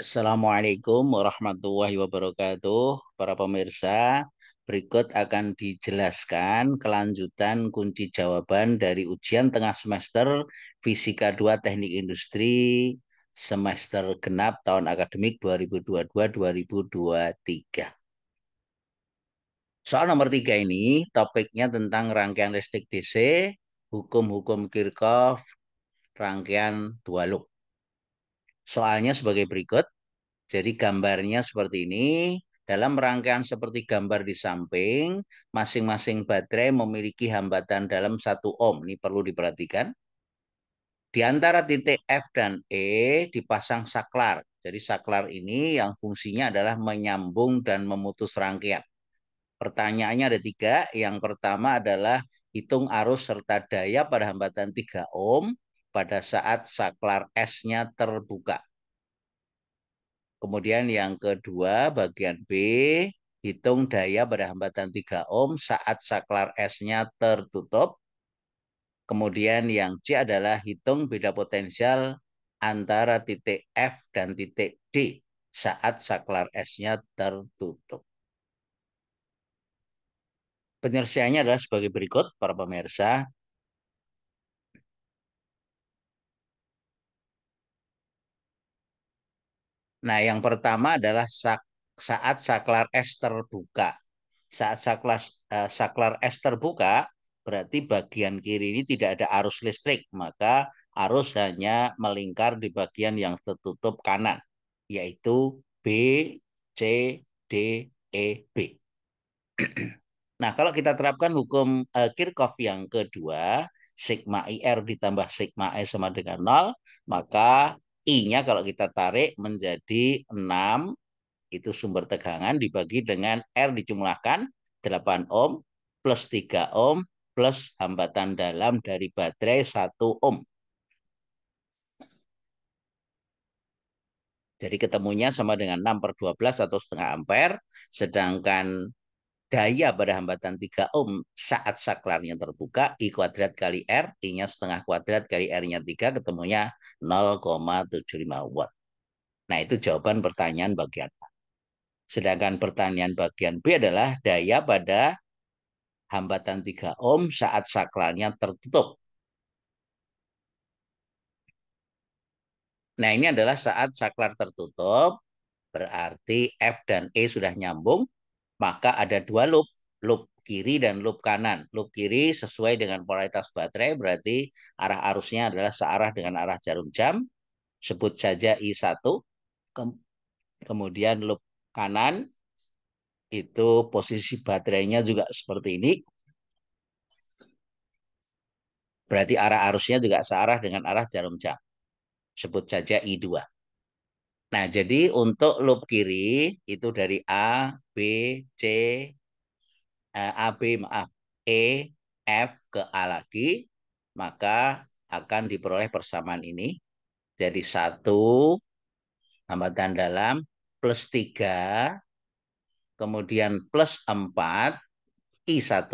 Assalamualaikum warahmatullahi wabarakatuh. Para pemirsa, berikut akan dijelaskan kelanjutan kunci jawaban dari ujian tengah semester Fisika 2 Teknik Industri semester genap tahun akademik 2022-2023. Soal nomor 3 ini topiknya tentang rangkaian listrik DC, hukum-hukum Kirchhoff, rangkaian dua loop. Soalnya sebagai berikut. Jadi gambarnya seperti ini. Dalam rangkaian seperti gambar di samping, masing-masing baterai memiliki hambatan dalam 1 ohm. Ini perlu diperhatikan. Di antara titik F dan E dipasang saklar. Jadi saklar ini yang fungsinya adalah menyambung dan memutus rangkaian. Pertanyaannya ada 3. Yang pertama adalah hitung arus serta daya pada hambatan 3 ohm pada saat saklar S-nya terbuka. Kemudian yang kedua, bagian B, hitung daya pada hambatan 3 ohm saat saklar S-nya tertutup. Kemudian yang C adalah hitung beda potensial antara titik F dan titik D saat saklar S-nya tertutup. Penyelesaiannya adalah sebagai berikut, para pemirsa. Nah, yang pertama adalah saat saklar S terbuka. Saat saklar S terbuka, berarti bagian kiri ini tidak ada arus listrik, maka arus hanya melingkar di bagian yang tertutup kanan, yaitu B, C, D, E, B. Nah, kalau kita terapkan hukum Kirchhoff yang kedua, sigma IR ditambah sigma E sama dengan 0, maka I-nya kalau kita tarik menjadi 6, itu sumber tegangan dibagi dengan R dijumlahkan 8 ohm plus 3 ohm plus hambatan dalam dari baterai 1 ohm. Jadi ketemunya sama dengan 6 per 12 atau setengah ampere. Sedangkan daya pada hambatan 3 ohm saat saklarnya terbuka, I kuadrat kali R, I-nya setengah kuadrat kali R-nya 3, ketemunya 0,75 watt. Nah, itu jawaban pertanyaan bagian A. Sedangkan pertanyaan bagian B adalah daya pada hambatan 3 ohm saat saklarnya tertutup. Nah, ini adalah saat saklar tertutup, berarti F dan E sudah nyambung, maka ada 2 loop, loop kiri dan loop kanan. Loop kiri sesuai dengan polaritas baterai, berarti arah arusnya adalah searah dengan arah jarum jam, sebut saja I1. Kemudian loop kanan, itu posisi baterainya juga seperti ini, berarti arah arusnya juga searah dengan arah jarum jam. Sebut saja I2. Nah, jadi untuk loop kiri itu dari B, C, AB, maaf, E, F ke A lagi, maka akan diperoleh persamaan ini. Jadi 1 hambatan dalam plus 3, kemudian plus 4, I1,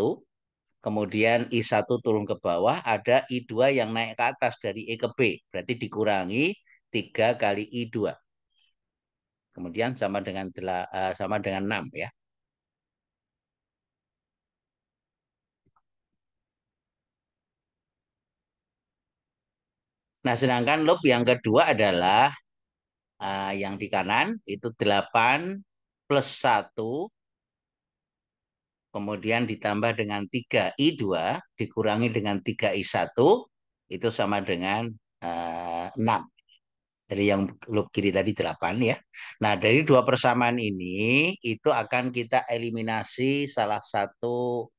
kemudian I1 turun ke bawah, ada I2 yang naik ke atas dari E ke B, berarti dikurangi 3 kali I2. Kemudian sama dengan 6 ya. Nah, sedangkan loop yang kedua adalah yang di kanan itu 8 plus 1, kemudian ditambah dengan 3I2 dikurangi dengan 3I1, itu sama dengan 6. Jadi yang loop kiri tadi 8 ya. Nah, dari dua persamaan ini itu akan kita eliminasi salah satu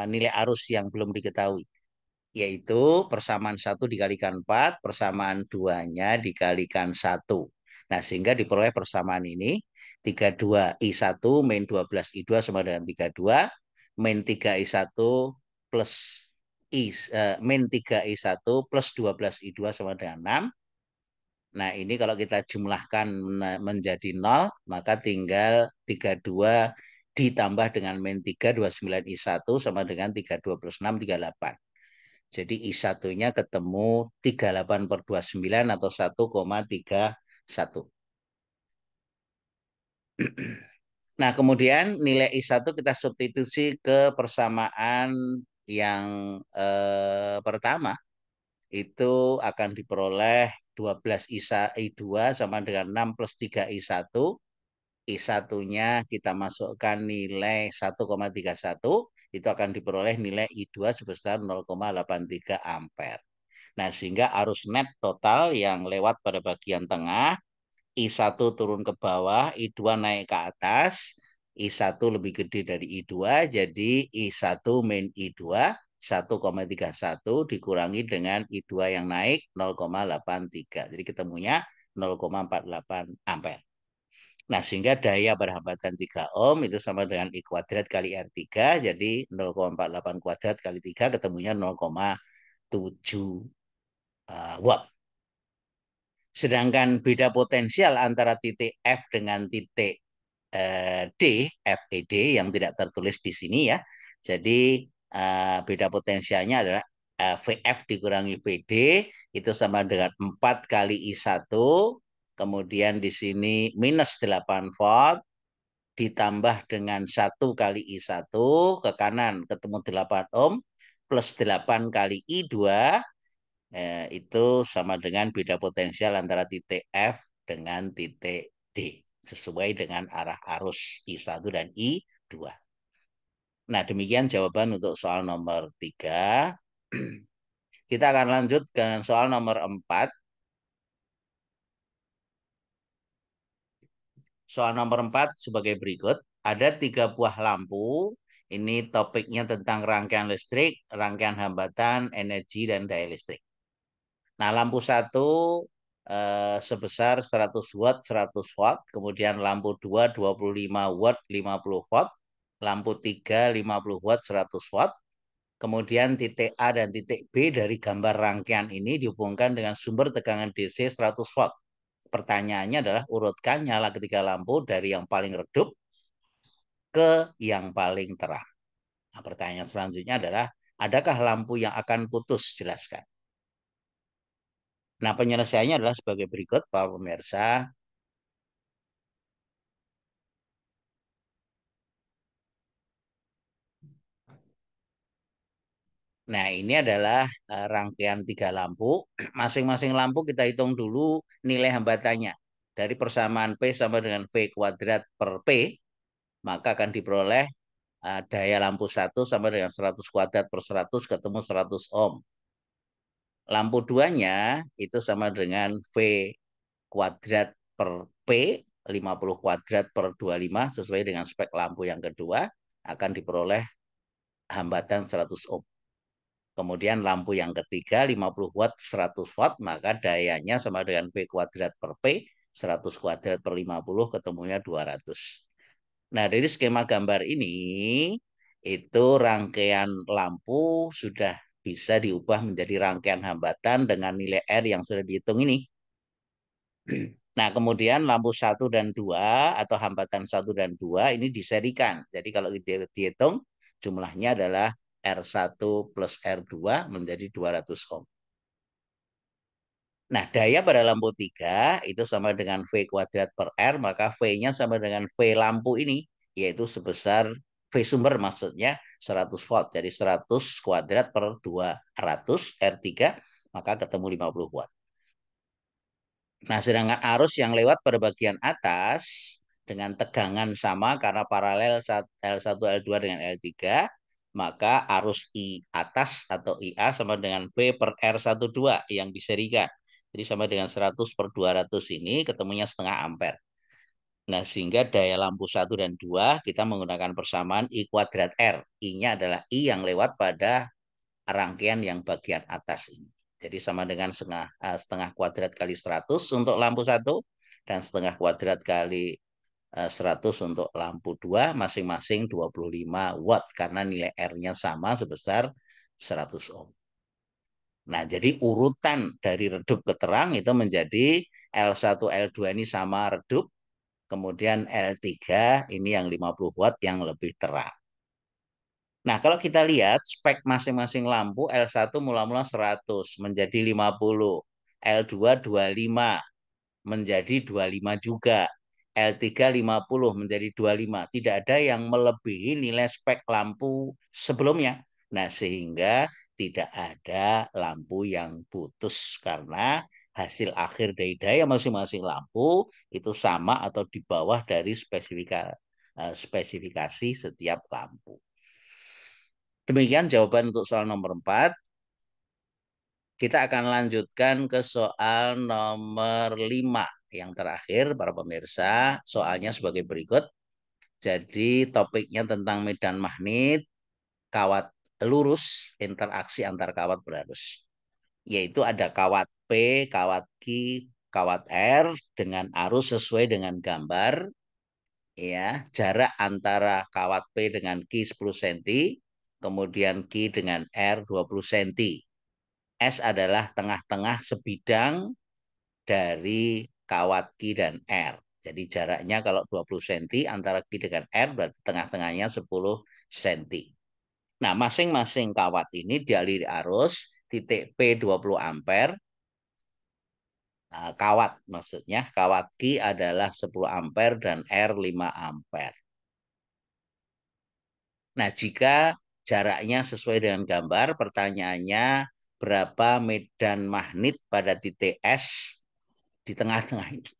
nilai arus yang belum diketahui, yaitu persamaan 1 dikalikan 4, persamaan 2-nya dikalikan 1. Nah, sehingga diperoleh persamaan ini 32I1 min 12I2 sama dengan 32, min 3I1 plus min 3I1 plus 12I2 sama dengan 6. Nah, ini kalau kita jumlahkan menjadi 0, maka tinggal 32 ditambah dengan min 3, 29I1 sama dengan 32 plus 6, 38. Jadi I1-nya ketemu 38 per 29 atau 1,31. Nah, kemudian nilai I1 kita substitusi ke persamaan yang pertama. Itu akan diperoleh 12 I2 sama dengan 6 plus 3 I1. I1-nya kita masukkan nilai 1,31. Itu akan diperoleh nilai I2 sebesar 0,83 ampere. Nah, sehingga arus net total yang lewat pada bagian tengah I1 turun ke bawah, I2 naik ke atas, I1 lebih gede dari I2, jadi I1 min I2 1,31 dikurangi dengan I2 yang naik 0,83. Jadi ketemunya 0,48 ampere. Nah, sehingga daya berhambatan 3 ohm itu sama dengan I kuadrat kali R3, jadi 0,48 kuadrat kali 3 ketemunya 0,7 watt. Sedangkan beda potensial antara titik F dengan titik D, FED yang tidak tertulis di sini ya. Jadi beda potensialnya adalah VF dikurangi VD itu sama dengan 4 kali I1. Kemudian di sini minus 8 volt ditambah dengan 1 kali I1 ke kanan ketemu 8 ohm plus 8 kali I2 itu sama dengan beda potensial antara titik F dengan titik D sesuai dengan arah arus I1 dan I2. Nah, demikian jawaban untuk soal nomor 3. Kita akan lanjut dengan soal nomor 4. Soal nomor 4 sebagai berikut. Ada 3 buah lampu. Ini topiknya tentang rangkaian listrik, rangkaian hambatan, energi, dan daya listrik. Nah, lampu satu sebesar 100 watt, 100 watt. Kemudian lampu 2, 25 watt, 50 watt. Lampu 3, 50 watt, 100 watt. Kemudian titik A dan titik B dari gambar rangkaian ini dihubungkan dengan sumber tegangan DC 100 watt. Pertanyaannya adalah urutkan nyala ketiga lampu dari yang paling redup ke yang paling terang. Nah, pertanyaan selanjutnya adalah, adakah lampu yang akan putus? Jelaskan. Nah, penyelesaiannya adalah sebagai berikut, Pak pemirsa. Nah, ini adalah rangkaian 3 lampu. Masing-masing lampu kita hitung dulu nilai hambatannya. Dari persamaan P sama dengan V kuadrat per P, maka akan diperoleh daya lampu 1 sama dengan 100 kuadrat per 100 ketemu 100 ohm. Lampu 2-nya itu sama dengan V kuadrat per P, 50 kuadrat per 25 sesuai dengan spek lampu yang kedua akan diperoleh hambatan 100 ohm. Kemudian lampu yang ketiga 50 watt 100 watt maka dayanya sama dengan V kuadrat per P 100 kuadrat per 50 ketemunya 200. Nah, dari skema gambar ini itu rangkaian lampu sudah bisa diubah menjadi rangkaian hambatan dengan nilai R yang sudah dihitung ini. Nah, kemudian lampu 1 dan 2 atau hambatan 1 dan 2 ini diserikan. Jadi kalau dihitung jumlahnya adalah R1 plus R2 menjadi 200 ohm. Nah, daya pada lampu 3 itu sama dengan V kuadrat per R, maka V-nya sama dengan V lampu ini, yaitu sebesar V sumber maksudnya 100 volt. Jadi 100 kuadrat per 200 R3, maka ketemu 50 watt. Nah, sedangkan arus yang lewat pada bagian atas dengan tegangan sama karena paralel L1, L2 dengan L3, maka arus I atas atau IA sama dengan V per R12 yang diserikan. Jadi sama dengan 100 per 200 ini ketemunya setengah ampere. Nah, sehingga daya lampu 1 dan 2 kita menggunakan persamaan I kuadrat R. I-nya adalah I yang lewat pada rangkaian yang bagian atas ini. Jadi sama dengan setengah kuadrat kali 100 untuk lampu 1 dan setengah kuadrat kali 100 untuk lampu 2 masing-masing 25 watt karena nilai R-nya sama sebesar 100 ohm. Nah, jadi urutan dari redup ke terang itu menjadi L1, L2 ini sama redup, kemudian L3 ini yang 50 watt yang lebih terang. Nah, kalau kita lihat spek masing-masing lampu L1 mula-mula 100 menjadi 50, L2 25 menjadi 25 juga. L3 50 menjadi 25. Tidak ada yang melebihi nilai spek lampu sebelumnya. Nah, sehingga tidak ada lampu yang putus karena hasil akhir dari daya masing-masing lampu itu sama atau di bawah dari spesifikasi setiap lampu. Demikian jawaban untuk soal nomor 4. Kita akan lanjutkan ke soal nomor 5. Yang terakhir, para pemirsa, soalnya sebagai berikut. Jadi topiknya tentang medan magnet, kawat lurus, interaksi antar kawat berarus. Yaitu ada kawat P, kawat Q, kawat R dengan arus sesuai dengan gambar. Ya, jarak antara kawat P dengan Q 10 cm, kemudian Q dengan R 20 cm. S adalah tengah-tengah sebidang dari kawat Q dan R. Jadi jaraknya kalau 20 cm antara Q dengan R berarti tengah-tengahnya 10 cm. Nah, masing-masing kawat ini dialiri arus titik P 20 ampere. Kawat maksudnya, kawat Q adalah 10 ampere dan R 5 ampere. Nah, jika jaraknya sesuai dengan gambar, pertanyaannya berapa medan magnet pada titik S di tengah-tengah ini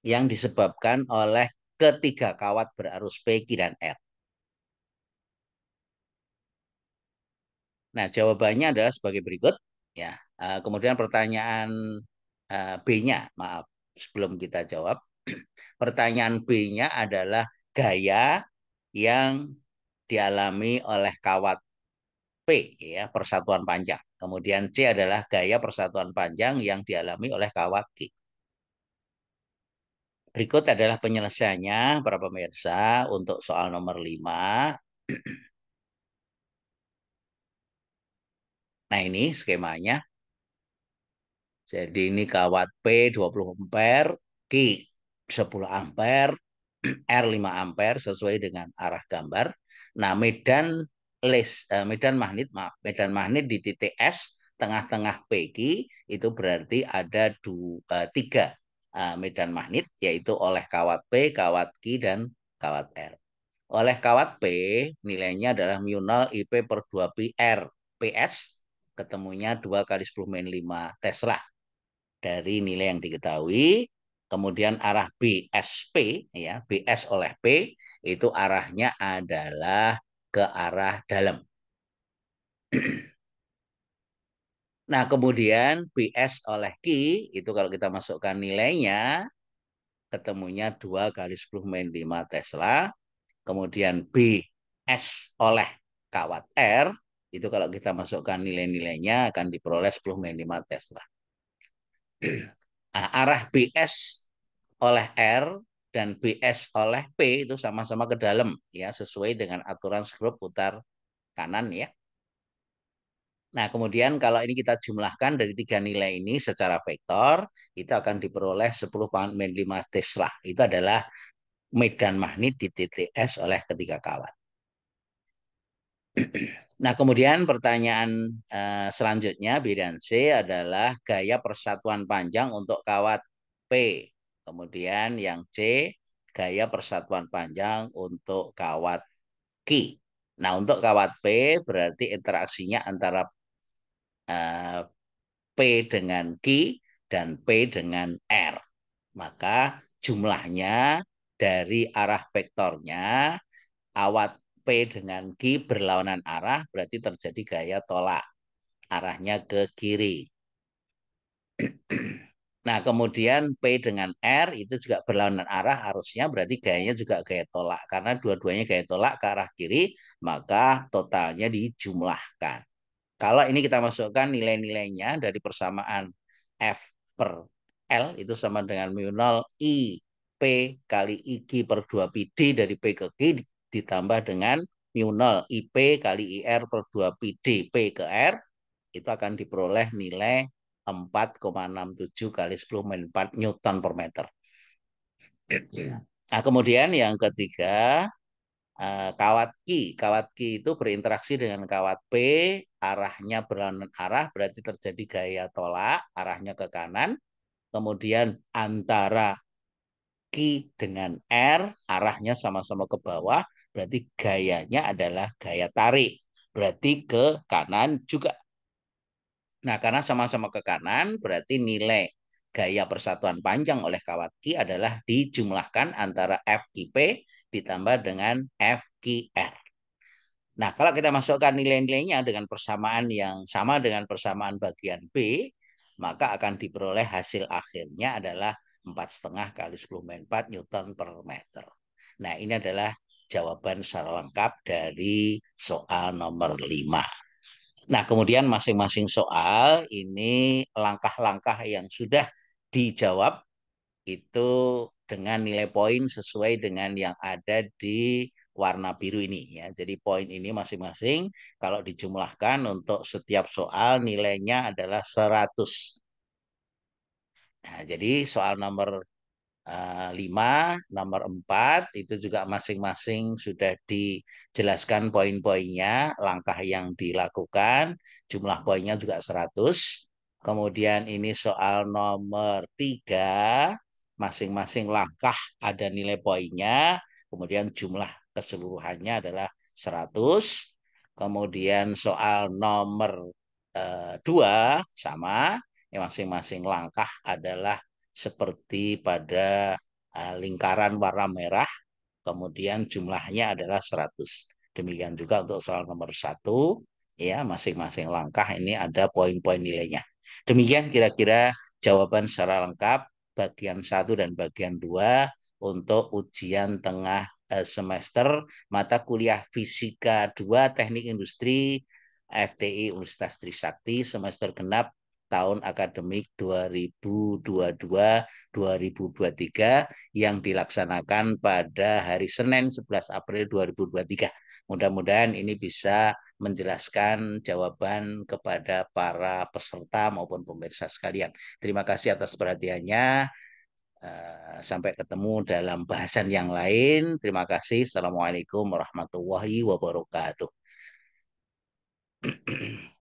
yang disebabkan oleh ketiga kawat berarus P, Q, dan R. Nah, jawabannya adalah sebagai berikut. Ya, kemudian pertanyaan B-nya, maaf, sebelum kita jawab. Pertanyaan B-nya adalah gaya yang dialami oleh kawat P, ya, persatuan panjang. Kemudian C adalah gaya persatuan panjang yang dialami oleh kawat Q. Berikut adalah penyelesaiannya, para pemirsa, untuk soal nomor 5. Nah, ini skemanya. Jadi ini kawat P 20 ampere, Q 10 ampere, R 5 ampere sesuai dengan arah gambar. Nah, medan magnet, maaf, medan magnet di titik S tengah-tengah PQ itu berarti ada tiga medan magnet, yaitu oleh kawat P, kawat Q, dan kawat R. Oleh kawat P nilainya adalah mu 0 IP per 2 pi R PS, ketemunya 2 kali 10 min 5 Tesla dari nilai yang diketahui. Kemudian arah BSP, ya, BS oleh P itu arahnya adalah ke arah dalam. Nah, kemudian BS oleh Q itu kalau kita masukkan nilainya ketemunya 2 kali 10 min 5 Tesla. Kemudian BS oleh kawat R itu kalau kita masukkan nilai-nilainya akan diperoleh 10 min 5 Tesla. Nah, arah BS oleh R dan BS oleh P itu sama-sama ke dalam, ya, sesuai dengan aturan skrup putar kanan, ya. Nah, kemudian kalau ini kita jumlahkan dari tiga nilai ini secara vektor, itu akan diperoleh 10 min 5 Tesla. Itu adalah medan magnet di titik S oleh ketiga kawat. Nah, kemudian pertanyaan selanjutnya B dan C adalah gaya persatuan panjang untuk kawat P. Kemudian yang C, gaya persatuan panjang untuk kawat Q. Nah, untuk kawat P berarti interaksinya antara eh, P dengan Q dan P dengan R. Maka jumlahnya dari arah vektornya awat P dengan Q berlawanan arah berarti terjadi gaya tolak. Arahnya ke kiri. Nah, kemudian P dengan R itu juga berlawanan arah, harusnya berarti gayanya juga gaya tolak. Karena dua-duanya gaya tolak ke arah kiri, maka totalnya dijumlahkan. Kalau ini kita masukkan nilai-nilainya dari persamaan F per L itu sama dengan mu 0 I P kali IG per 2 pi D dari P ke Q ditambah dengan mu 0 IP kali IR per 2 pi D P ke R, itu akan diperoleh nilai 4,67 kali 10 min 4 Newton per meter. Nah, kemudian yang ketiga, kawat Q. Kawat Q itu berinteraksi dengan kawat P, arahnya berlawanan arah, berarti terjadi gaya tolak, arahnya ke kanan. kemudian antara Q dengan R, arahnya sama-sama ke bawah, berarti gayanya adalah gaya tarik. Berarti ke kanan juga. Nah, karena sama-sama ke kanan, berarti nilai gaya persatuan panjang oleh kawat Q adalah dijumlahkan antara FQP ditambah dengan FQR. Nah, kalau kita masukkan nilai-nilainya dengan persamaan yang sama dengan persamaan bagian B, maka akan diperoleh hasil akhirnya adalah 4,5 kali 10⁻⁴ Newton per meter. Nah, ini adalah jawaban secara lengkap dari soal nomor 5. Nah, kemudian masing-masing soal ini langkah-langkah yang sudah dijawab itu dengan nilai poin sesuai dengan yang ada di warna biru ini ya. Jadi poin ini masing-masing kalau dijumlahkan untuk setiap soal nilainya adalah 100. Nah, jadi soal nomor 5, nomor 4 itu juga masing-masing sudah dijelaskan poin-poinnya, langkah yang dilakukan, jumlah poinnya juga 100. Kemudian ini soal nomor 3, masing-masing langkah ada nilai poinnya, kemudian jumlah keseluruhannya adalah 100. Kemudian soal nomor 2 sama, masing-masing langkah adalah seperti pada lingkaran warna merah, kemudian jumlahnya adalah 100. Demikian juga untuk soal nomor 1, ya masing-masing langkah ini ada poin-poin nilainya. Demikian kira-kira jawaban secara lengkap bagian 1 dan bagian 2 untuk ujian tengah semester mata kuliah Fisika 2 Teknik Industri FTI Universitas Trisakti semester genap tahun akademik 2022-2023 yang dilaksanakan pada hari Senin 11 April 2023. Mudah-mudahan ini bisa menjelaskan jawaban kepada para peserta maupun pemirsa sekalian. Terima kasih atas perhatiannya. Sampai ketemu dalam bahasan yang lain. Terima kasih. Assalamualaikum warahmatullahi wabarakatuh.